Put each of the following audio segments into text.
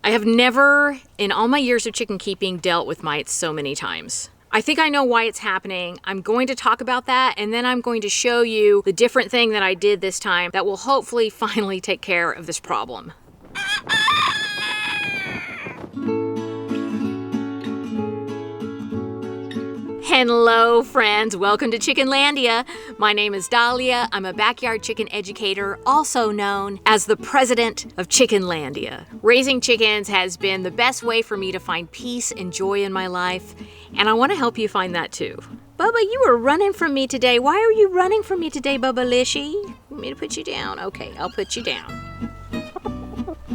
I have never, in all my years of chicken keeping, dealt with mites so many times. I think I know why it's happening. I'm going to talk about that, and then I'm going to show you the different thing that I did this time that will hopefully finally take care of this problem. Hello friends, welcome to Chickenlandia. My name is Dahlia. I'm a backyard chicken educator, also known as the president of Chickenlandia. Raising chickens has been the best way for me to find peace and joy in my life, and I want to help you find that too. Bubba, you were running from me today. Why are you running from me today, Bubba Lishy? You want me to put you down? Okay, I'll put you down.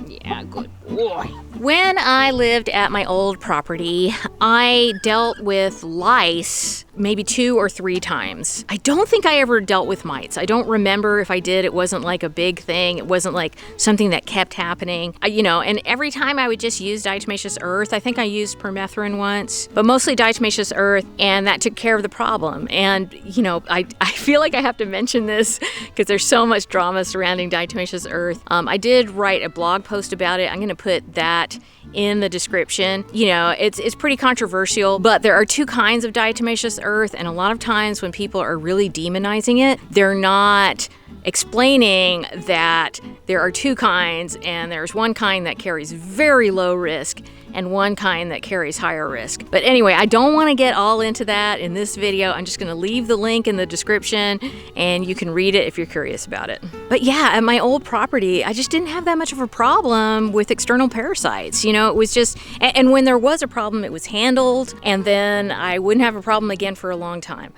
Yeah, good boy. When I lived at my old property, I dealt with lice maybe 2 or 3 times. I don't think I ever dealt with mites. I don't remember if I did. It wasn't like a big thing. It wasn't like something that kept happening. And every time I would just use diatomaceous earth. I think I used permethrin once, but mostly diatomaceous earth, and that took care of the problem. And, I feel like I have to mention this because there's so much drama surrounding diatomaceous earth. I did write a blog post about it. I'm going to put that in the description. It's pretty controversial, but there are 2 kinds of diatomaceous earth, and a lot of times when people are really demonizing it, they're not explaining that there are 2 kinds, and there's one kind that carries very low risk and one kind that carries higher risk. But anyway, I don't want to get all into that in this video. I'm just going to leave the link in the description and you can read it if you're curious about it. But yeah, at my old property, I just didn't have that much of a problem with external parasites. It was just, and when there was a problem, it was handled, and then I wouldn't have a problem again for a long time.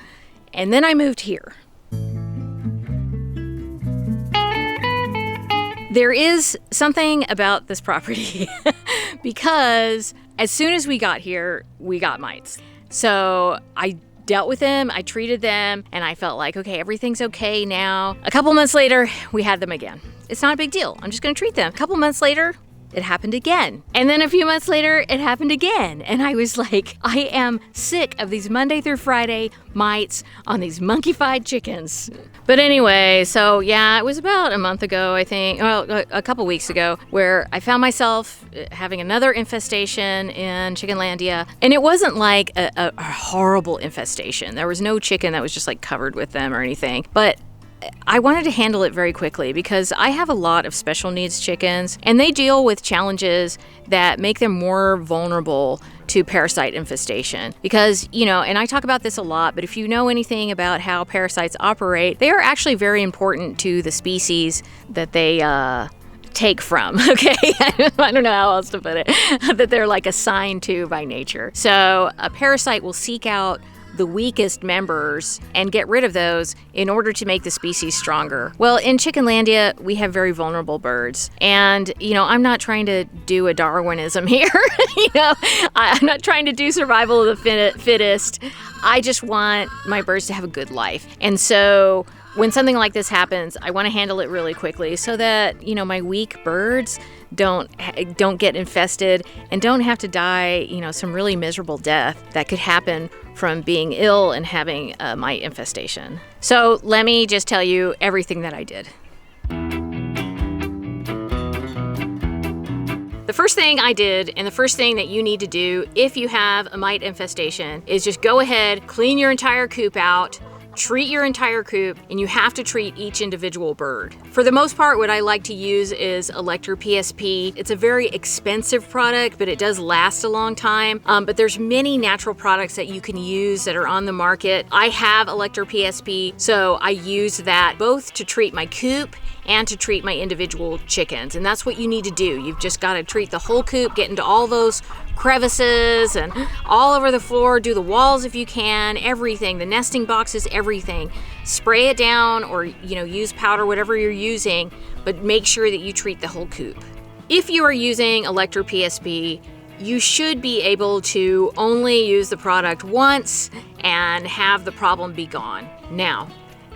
And then I moved here. There is something about this property because as soon as we got here, we got mites. So I dealt with them, I treated them, and I felt like, okay, everything's okay now. A couple months later, we had them again. It's not a big deal. I'm just gonna treat them. A couple months later, it happened again. And then a few months later, it happened again. And I was like, I am sick of these Monday through Friday mites on these monkey-fied chickens. But anyway, so yeah, it was about a month ago, I think, well, a couple weeks ago, where I found myself having another infestation in Chickenlandia. And it wasn't like a horrible infestation. There was no chicken that was just like covered with them or anything. But I wanted to handle it very quickly because I have a lot of special needs chickens, and they deal with challenges that make them more vulnerable to parasite infestation. Because, and I talk about this a lot, but if you know anything about how parasites operate, they are actually very important to the species that they take from, okay? I don't know how else to put it, that they're like assigned to by nature. So a parasite will seek out the weakest members and get rid of those in order to make the species stronger. Well, in Chickenlandia, we have very vulnerable birds. And, I'm not trying to do a Darwinism here. I'm not trying to do survival of the fittest. I just want my birds to have a good life. And so when something like this happens, I want to handle it really quickly so that, my weak birds don't get infested and don't have to die, some really miserable death that could happen from being ill and having a mite infestation. So let me just tell you everything that I did. The first thing I did, and the first thing that you need to do if you have a mite infestation, is just go ahead, clean your entire coop out, treat your entire coop, and you have to treat each individual bird. For the most part, what I like to use is Electro PSP. It's a very expensive product, but it does last a long time. But there's many natural products that you can use that are on the market. I have Electro PSP, so I use that both to treat my coop and to treat my individual chickens. And that's what you need to do. You've just got to treat the whole coop, get into all those crevices and all over the floor, do the walls if you can, everything, the nesting boxes, everything. Spray it down or, use powder, whatever you're using, but make sure that you treat the whole coop. If you are using Electro PSP, you should be able to only use the product once and have the problem be gone. Now,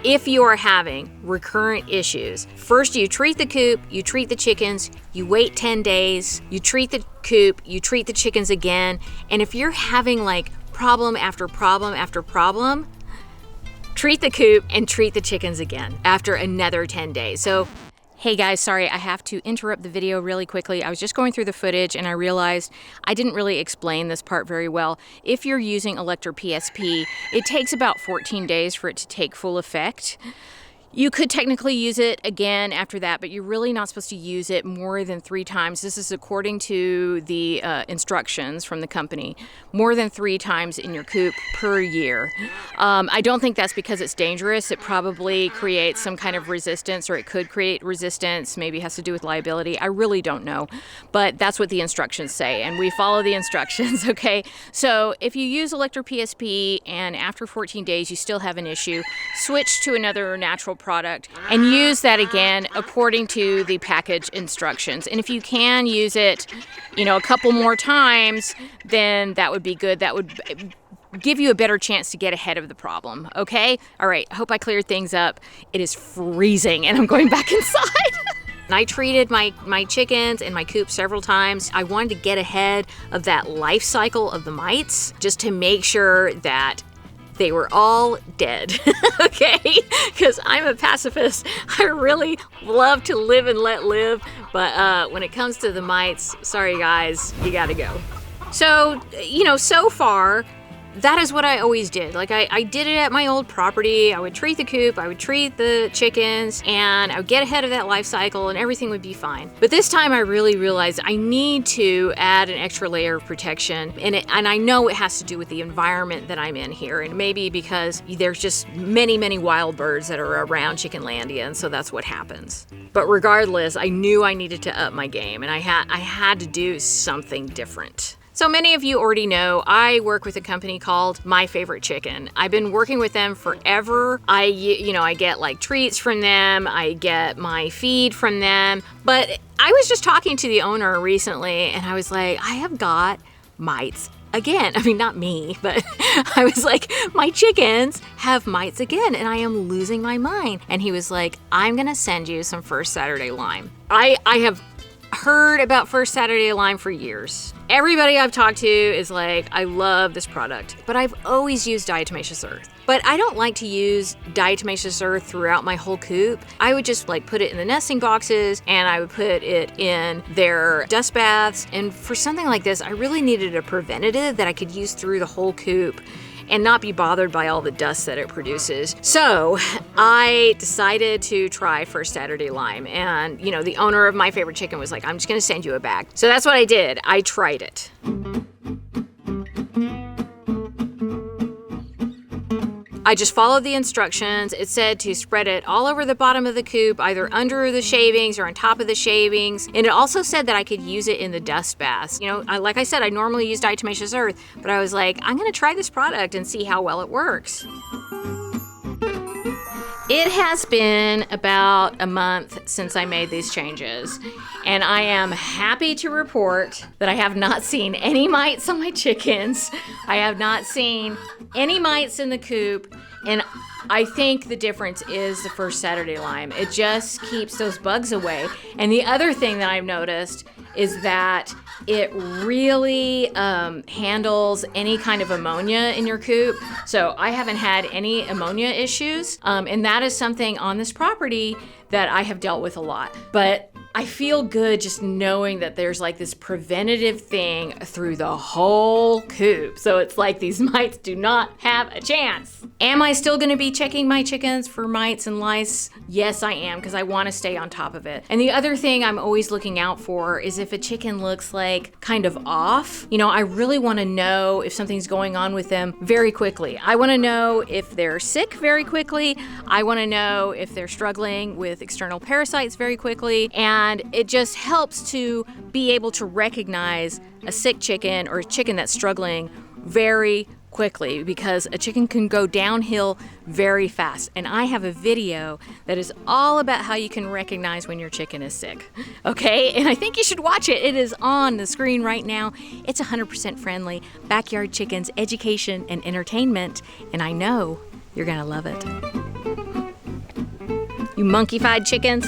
if you are having recurrent issues, first you treat the coop, you treat the chickens, you wait 10 days, you treat the coop, you treat the chickens again, and if you're having like problem after problem after problem, treat the coop and treat the chickens again after another 10 days. So Hey guys, sorry, I have to interrupt the video really quickly. I was just going through the footage and I realized I didn't really explain this part very well. If you're using Electro PSP, it takes about 14 days for it to take full effect. You could technically use it again after that, but you're really not supposed to use it more than 3 times. This is according to the instructions from the company. More than 3 times in your coop per year. I don't think that's because it's dangerous. It probably creates some kind of resistance, or it could create resistance. Maybe it has to do with liability. I really don't know, but that's what the instructions say, and we follow the instructions, okay? So if you use Electro PSP and after 14 days you still have an issue, switch to another natural product and use that again according to the package instructions. And if you can use it, a couple more times, then that would be good. That would give you a better chance to get ahead of the problem, okay? All right, I hope I cleared things up. It is freezing and I'm going back inside. I treated my chickens and my coop several times. I wanted to get ahead of that life cycle of the mites just to make sure that they were all dead, okay? Because I'm a pacifist. I really love to live and let live, but when it comes to the mites, sorry guys, you gotta go. So, so far, that is what I always did. Like I did it at my old property. I would treat the coop, I would treat the chickens, and I would get ahead of that life cycle and everything would be fine. But this time I really realized I need to add an extra layer of protection. And I know it has to do with the environment that I'm in here. And maybe because there's just many, many wild birds that are around Chickenlandia, and so that's what happens. But regardless, I knew I needed to up my game, and I had to do something different. So many of you already know I work with a company called My Favorite Chicken. I've been working with them forever. I get like treats from them. I get my feed from them. But I was just talking to the owner recently and I was like, I have got mites again. I mean, not me, but I was like, my chickens have mites again and I am losing my mind. And he was like, I'm gonna send you some First Saturday Lime. I have heard about First Saturday Lime for years. Everybody I've talked to is like, I love this product, but I've always used diatomaceous earth. But I don't like to use diatomaceous earth throughout my whole coop. I would just put it in the nesting boxes and I would put it in their dust baths. And for something like this, I really needed a preventative that I could use through the whole coop and not be bothered by all the dust that it produces. So I decided to try First Saturday Lime. And the owner of My Favorite Chicken was like, I'm just gonna send you a bag. So that's what I did. I tried it. I just followed the instructions. It said to spread it all over the bottom of the coop, either under the shavings or on top of the shavings. And it also said that I could use it in the dust baths. Like I said, I normally use diatomaceous earth, but I was like, I'm gonna try this product and see how well it works. It has been about a month since I made these changes, and I am happy to report that I have not seen any mites on my chickens. I have not seen any mites in the coop, and I think the difference is the First Saturday Lime. It just keeps those bugs away. And the other thing that I've noticed is that it really handles any kind of ammonia in your coop. So I haven't had any ammonia issues, and that is something on this property that I have dealt with a lot. But I feel good just knowing that there's like this preventative thing through the whole coop. So it's like these mites do not have a chance. Am I still gonna be checking my chickens for mites and lice? Yes, I am, because I wanna stay on top of it. And the other thing I'm always looking out for is if a chicken looks like kind of off, I really wanna know if something's going on with them very quickly. I wanna know if they're sick very quickly. I wanna know if they're struggling with external parasites very quickly. And it just helps to be able to recognize a sick chicken or a chicken that's struggling very quickly, because a chicken can go downhill very fast. And I have a video that is all about how you can recognize when your chicken is sick. Okay, and I think you should watch it. It is on the screen right now. It's 100% friendly, backyard chickens, education and entertainment, and I know you're gonna love it. You monkey-fied chickens.